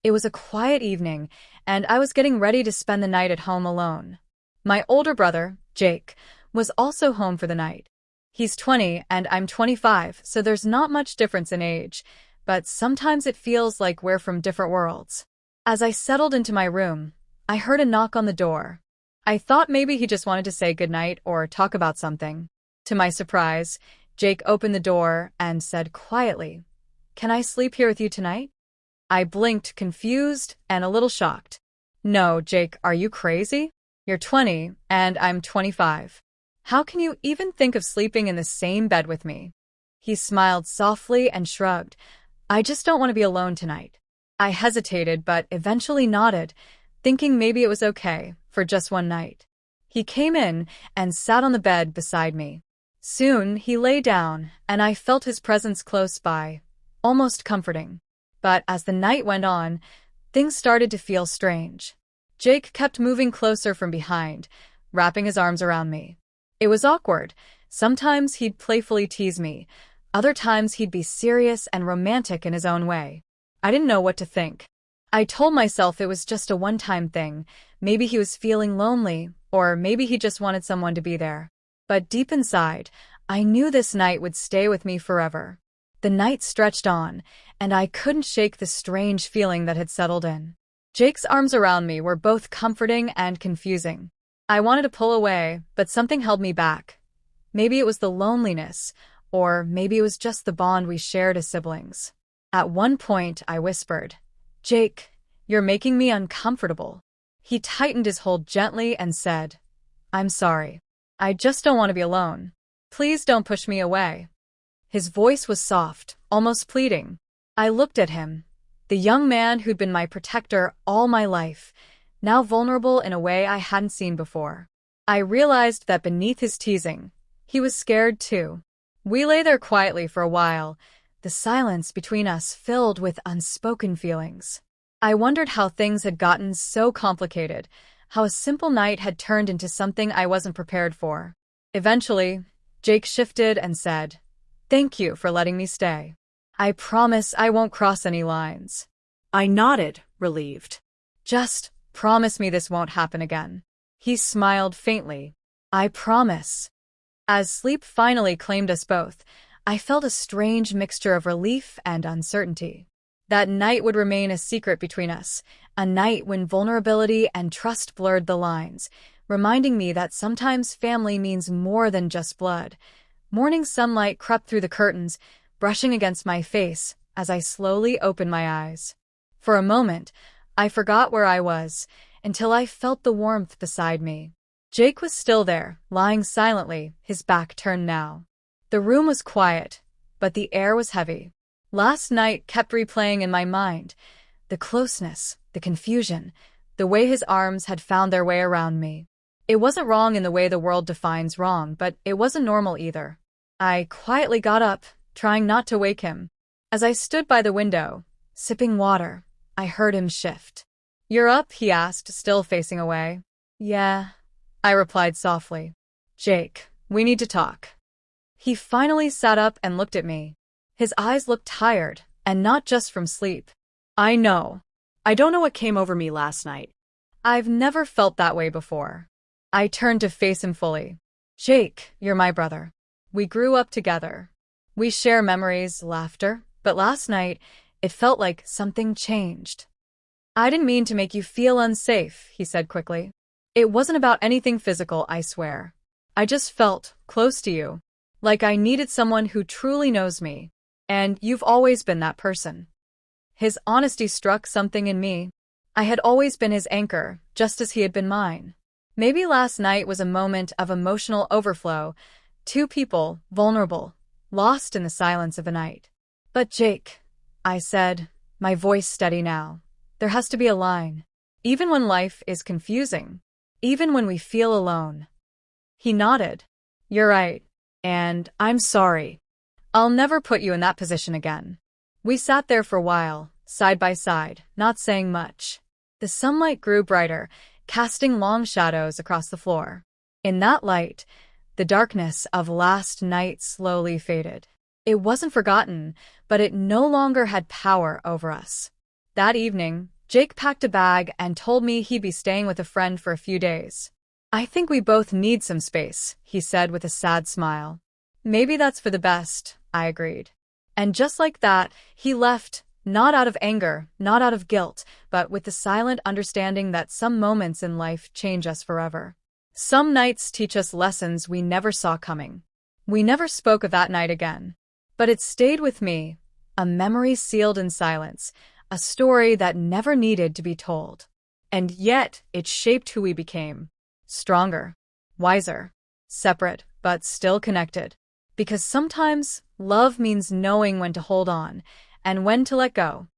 It was a quiet evening, and I was getting ready to spend the night at home alone. My older brother, Jake, was also home for the night. He's 20 and I'm 25, so there's not much difference in age, but sometimes it feels like we're from different worlds. As I settled into my room, I heard a knock on the door. I thought maybe he just wanted to say goodnight or talk about something. To my surprise, Jake opened the door and said quietly, "Can I sleep here with you tonight?" I blinked, confused and a little shocked. "No, Jake, are you crazy? You're 20 and I'm 25. How can you even think of sleeping in the same bed with me?" He smiled softly and shrugged. "I just don't want to be alone tonight." I hesitated but eventually nodded, thinking maybe it was okay for just one night. He came in and sat on the bed beside me. Soon he lay down and I felt his presence close by, almost comforting. But as the night went on, things started to feel strange. Jake kept moving closer from behind, wrapping his arms around me. It was awkward. Sometimes he'd playfully tease me. Other times he'd be serious and romantic in his own way. I didn't know what to think. I told myself it was just a one-time thing. Maybe he was feeling lonely, or maybe he just wanted someone to be there. But deep inside, I knew this night would stay with me forever. The night stretched on, and I couldn't shake the strange feeling that had settled in. Jake's arms around me were both comforting and confusing. I wanted to pull away, but something held me back. Maybe it was the loneliness, or maybe it was just the bond we shared as siblings. At one point, I whispered, "Jake, you're making me uncomfortable." He tightened his hold gently and said, "I'm sorry. I just don't want to be alone. Please don't push me away." His voice was soft, almost pleading. I looked at him, the young man who'd been my protector all my life, now vulnerable in a way I hadn't seen before. I realized that beneath his teasing, he was scared too. We lay there quietly for a while, the silence between us filled with unspoken feelings. I wondered how things had gotten so complicated, how a simple night had turned into something I wasn't prepared for. Eventually, Jake shifted and said, "Thank you for letting me stay. I promise I won't cross any lines." I nodded, relieved. "Just promise me this won't happen again." He smiled faintly. "I promise." As sleep finally claimed us both, I felt a strange mixture of relief and uncertainty. That night would remain a secret between us, a night when vulnerability and trust blurred the lines, reminding me that sometimes family means more than just blood. Morning sunlight crept through the curtains, brushing against my face as I slowly opened my eyes. For a moment, I forgot where I was, until I felt the warmth beside me. Jake was still there, lying silently, his back turned now. The room was quiet, but the air was heavy. Last night kept replaying in my mind, the closeness, the confusion, the way his arms had found their way around me. It wasn't wrong in the way the world defines wrong, but it wasn't normal either. I quietly got up, trying not to wake him. As I stood by the window, sipping water, I heard him shift. "You're up?" he asked, still facing away. "Yeah," I replied softly. "Jake, we need to talk." He finally sat up and looked at me. His eyes looked tired, and not just from sleep. "I know. I don't know what came over me last night. I've never felt that way before." I turned to face him fully. "Jake, you're my brother. We grew up together. We share memories, laughter, but last night, it felt like something changed." "I didn't mean to make you feel unsafe," he said quickly. "It wasn't about anything physical, I swear. I just felt close to you, like I needed someone who truly knows me, and you've always been that person." His honesty struck something in me. I had always been his anchor, just as he had been mine. Maybe last night was a moment of emotional overflow, two people, vulnerable, lost in the silence of a night. "But Jake," I said, my voice steady now, "there has to be a line. Even when life is confusing, even when we feel alone." He nodded. "You're right. And I'm sorry. I'll never put you in that position again." We sat there for a while, side by side, not saying much. The sunlight grew brighter, casting long shadows across the floor. In that light, the darkness of last night slowly faded. It wasn't forgotten, but it no longer had power over us. That evening, Jake packed a bag and told me he'd be staying with a friend for a few days. I think we both need some space, he said with a sad smile. Maybe that's for the best, I agreed. And just like that, he left, not out of anger, not out of guilt, but with the silent understanding that some moments in life change us forever. Some nights teach us lessons we never saw coming. We never spoke of that night again. But it stayed with me, a memory sealed in silence, a story that never needed to be told. And yet, it shaped who we became. Stronger, wiser, separate, but still connected. Because sometimes, love means knowing when to hold on and when to let go.